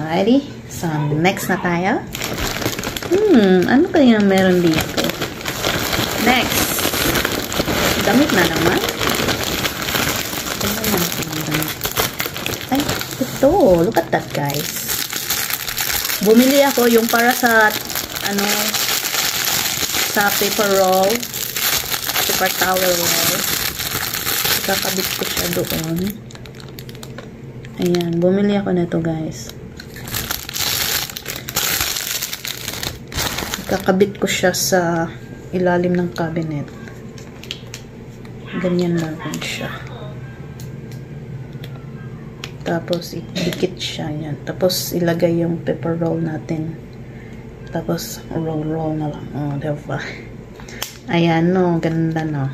Alrighty. So, next na tayo. Ano kaya meron dito? Next. Damit na naman. Ay, ito. Look at that, guys. Bumili ako yung para sa, sa paper roll. Paper towel roll. Kakabit ko siya doon. Ayan. Bumili ako nito, guys. Kakabit ko siya sa ilalim ng cabinet. Ganyan lang siya. Tapos, idikit siya. Yan. Tapos, ilagay yung paper roll natin. Tapos, roll na lang. Oh, diba? Ayan, no. Ganda, no.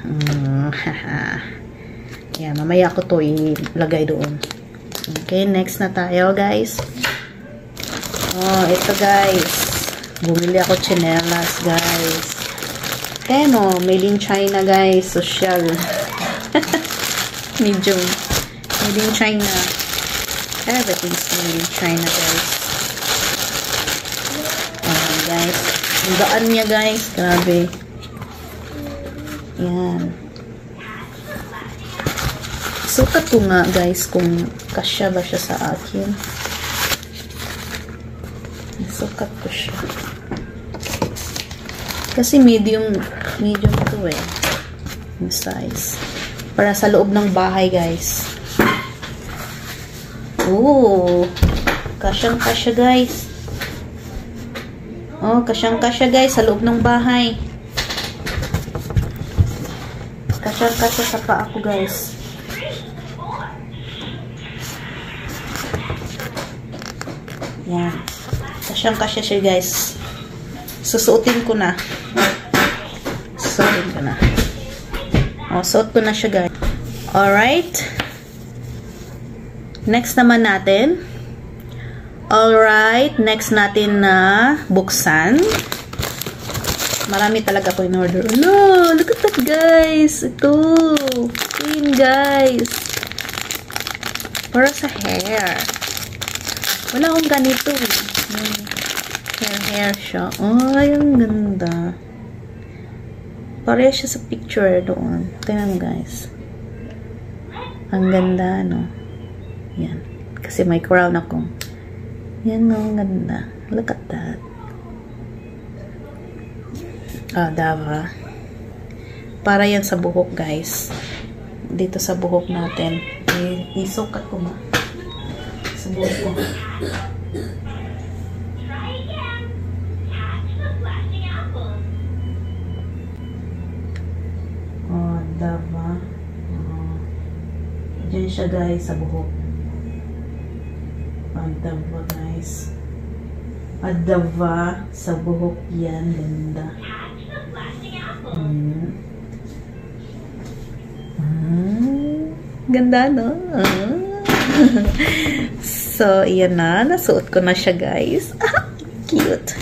Ayan, mamaya ko to ilagay doon. Okay, next na tayo, guys. Oh, ito, guys. Bumili ako chinelas, guys. Ayan, oh. Made in China, guys. Social. Medium. Made in China. Everything's made in China, guys. Ayan, guys. Ang daan niya, guys. Grabe. Ayan. Sukat ko nga, guys, kung kasya ba siya sa akin. Sukat ko siya. Kasi medium to eh. Yung size. Para sa loob ng bahay, guys. Ooh. Kasyang-kasya, guys. Oh, kasyang-kasya, guys, sa loob ng bahay. Kasyang-kasya sa paa ko, guys. Yan. Kasyang-kasya siya, guys. Susuotin ko na. Susuotin ko na. O, suot ko na siya, guys. Alright. Next naman natin. Alright. Next natin na buksan. Marami talaga ako in order. No! Look at that, guys. Ito. Clean, guys. Para sa hair. Wala akong ganito. Hair siya. Ay, ang ganda. Pareha siya sa picture doon. Tingnan mo, guys. Ang ganda, no? Yan. Kasi may crown ako. Yan, no? Ang ganda. Look at that. Ah, diba? Para yan sa buhok, guys. Dito sa buhok natin. Isukat ko ma. Sa buhok ko. Oh, diba? Oh. Diyan siya, guys, sa buhok. Oh, diba, guys? Diba? Sa buhok yan. Ganda. Ganda, no? So, iyan na. Nasuot ko na siya, guys. Cute.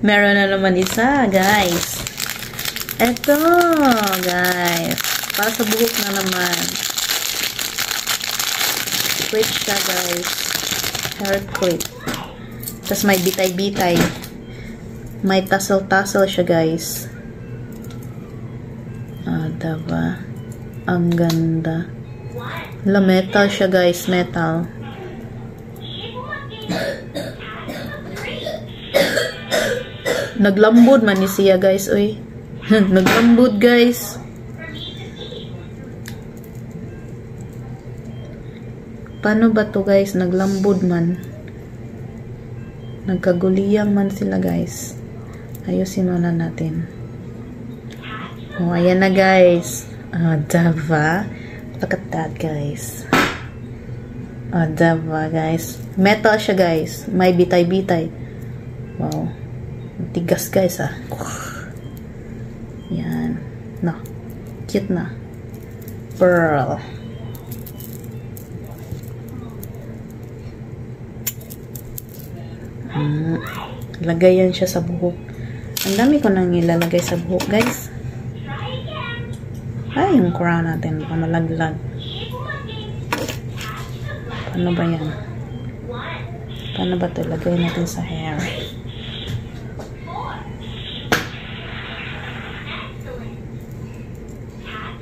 Meron na naman isa, guys. Eto, guys. Para sa buhok na naman. Clip siya, guys. Hair clip. Tapos may bitay-bitay. May tassel-tassel siya, guys. Diba? Ang ganda. Metal siya, guys. Metal. Naglambod man ni siya, guys. Uy. Naglambod, guys. Paano ba to, guys? Naglambod man. Nagkaguliyang man sila, guys. Ayusin muna natin. Oh, ayan na, guys. Diba? Look at that, guys. Diba, guys? Metal siya, guys. May bitay-bitay. Wow. Tigas, guys, ah. Yan. No. Cute na. Pearl. Lagayan siya sa buhok. Ang dami ko nang ilalagay sa buhok, guys. Ay, yung crown natin. Pamalaglag. Paano ba yan? Paano ba ito? Lagay natin sa hair.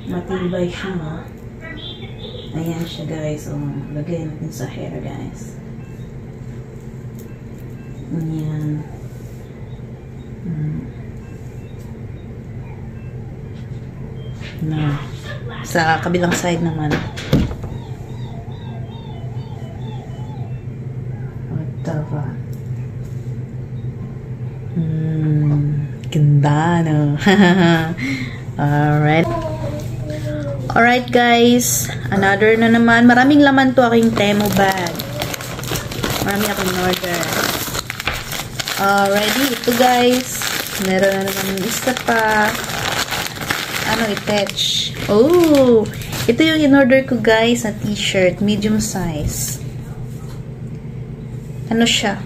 Matibay siya, no? Ayan siya, guys. So, lagay natin sa hair, guys. Ayan. No. Sa kabilang side naman. Diba? Ganda, no? Alright. Alright, guys. Another na naman. Maraming laman to aking Temu bag. Marami akong order. Ready? Ito, guys. Meron na naman isa pa. Ano, attach. Oh! Ito yung in-order ko, guys, na t-shirt. Medium size. Ano siya?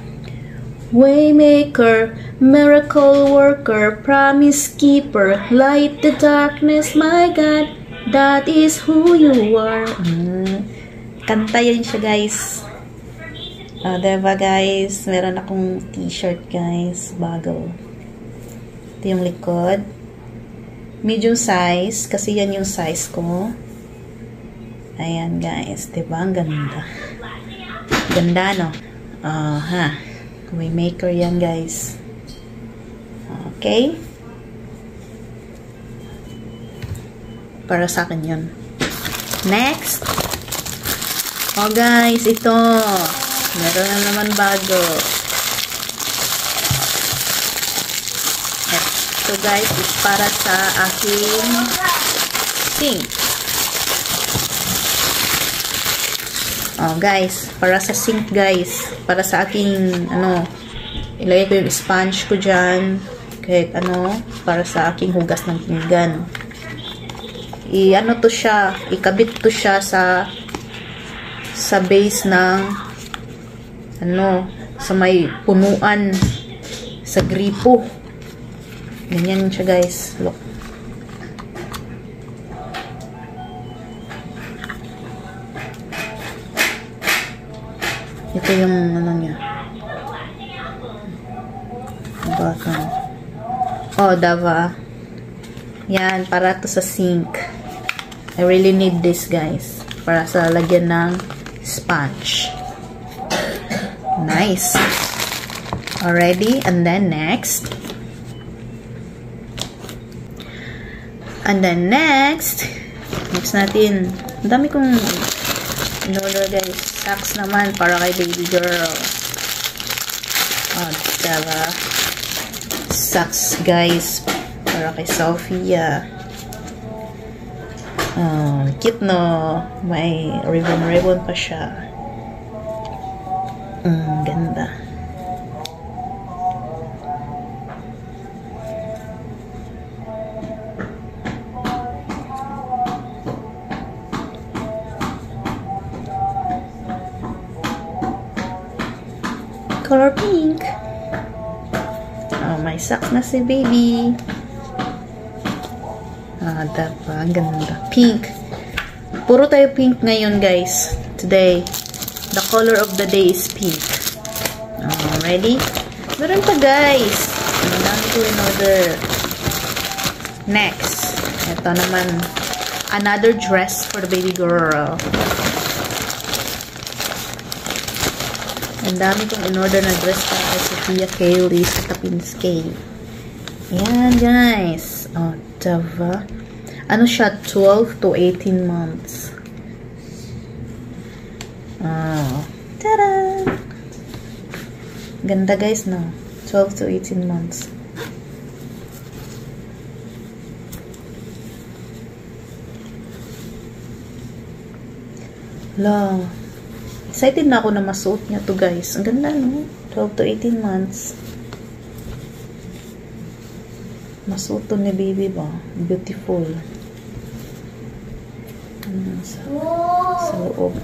Waymaker, miracle worker, promise keeper, light the darkness, my God, that is who you are. Kanta yun siya, guys. Diba, guys? Meron akong t-shirt, guys. Bago. Ito yung likod. Medium size, kasi yan yung size ko. Ayan, guys. Diba? Ang ganda. Ganda, no? Waymaker yan, guys. Okay? Para sa akin yun. Next. Oh, guys, ito. Meron na naman bago. Ito, guys, is para sa aking sink. Oh, guys, para sa sink, guys. Para sa aking, ilagay ko yung sponge ko dyan. Kahit, para sa aking hugas ng pinggan. To siya, ikabit to siya sa base ng, sa may punuan, sa gripo. Ganyan siya, guys. Look. Ito yung niya. Button. Oh, diba? Yan, para to sa sink. I really need this, guys. Para sa lagyan ng sponge. Nice. Already. And then next. Next natin. Ang dami kong in-order, guys. Socks naman para kay baby girl. Oh, diba? Socks, guys. Para kay Sophia. Oh, cute, no? May ribbon pa siya. Ganda. Color pink. Oh, may socks na si baby. Diba? Ang ganda. Pink. Puro tayo pink ngayon, guys. Today. The color of the day is pink. Ready? Meron pa, guys. Marami ko in order. Next. Ito naman. Another dress for the baby girl. Ang dami kong in-order na dress para kay Sophia Kaylee sa Tapinskay. Ayan, guys. Oh, diba? Ano siya? 12 to 18 months. Oh. Tada! Ganda, guys, no? 12 to 18 months. Hala. Excited na ako na masuot niya to, guys. Ang ganda, no? 12 to 18 months. Masuot to ni baby ba? Beautiful. Sa loob.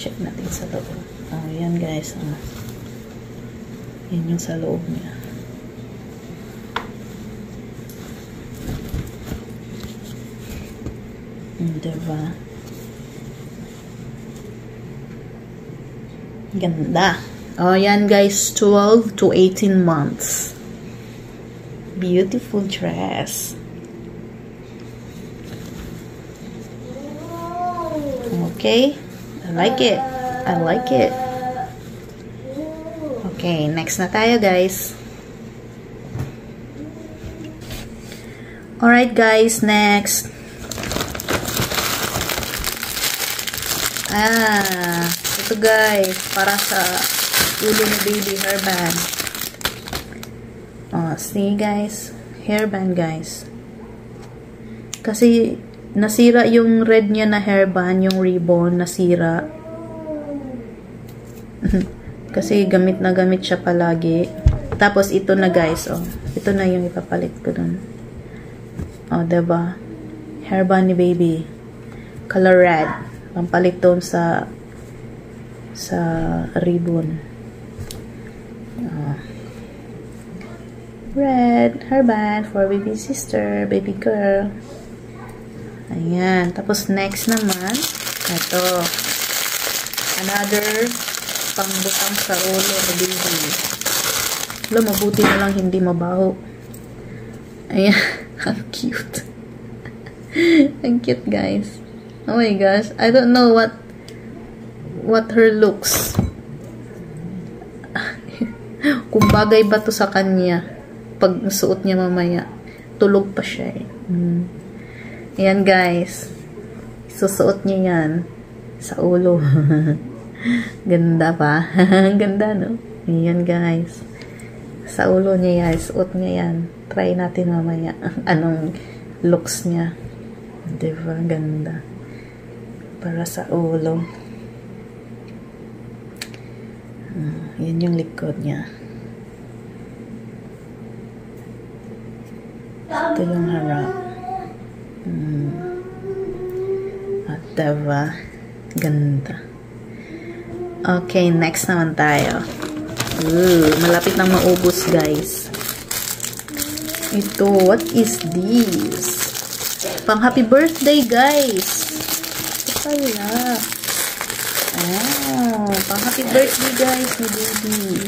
Check natin sa loob. Oh, yan, guys. Oh. Yan yung sa loob niya. Diba? Ganda. Oh, yan guys, 12 to 18 months. Beautiful dress. Okay, I like it. I like it. Okay, next na tayo guys. Alright guys, next. Ito guys, para sa ulo ni baby, hairband. Oh, see guys, hairband guys. Kasi nasira yung red niya na hairband, yung ribbon nasira. Kasi gamit na gamit siya palagi. Tapos ito na guys, oh. Ito na yung ipapalit ko dun. Oh, diba? Hairband ni baby. Color red. Pampalit doon sa ribbon. Oh. Red hairband for baby sister, baby girl. Ayan. Tapos next naman, ito. Another pangbutang sa ulo ni baby. Wala, mabuti na lang hindi mabaho. Ayan. Ang cute. Ang cute guys. Oh my gosh, I don't know what her looks. Kung bagay ba to sa kanya pag suot niya mamaya. Tulog pa siya eh. Ayan guys. Susuot niya yan sa ulo. Ganda pa. Ganda no? Ayan guys. Sa ulo niya yan. Suot niya yan. Try natin mamaya. Anong looks niya. Diba? Ganda. Para sa ulo. Yan yung likod niya. Ito yung harap. At diba? Ganda. Okay, next naman tayo. Malapit nang maubos guys. Ito, what is this? Pang happy birthday guys. Pala. Oh, pang happy birthday guys ni baby.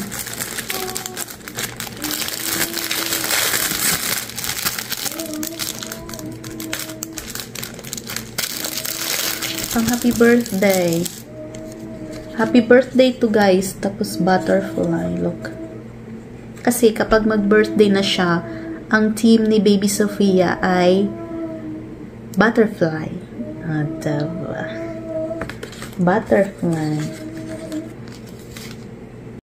Pang happy birthday. Happy birthday to guys. Tapos butterfly. Look. Kasi kapag mag-birthday na siya, ang team ni baby Sofia ay butterfly. Butterfly.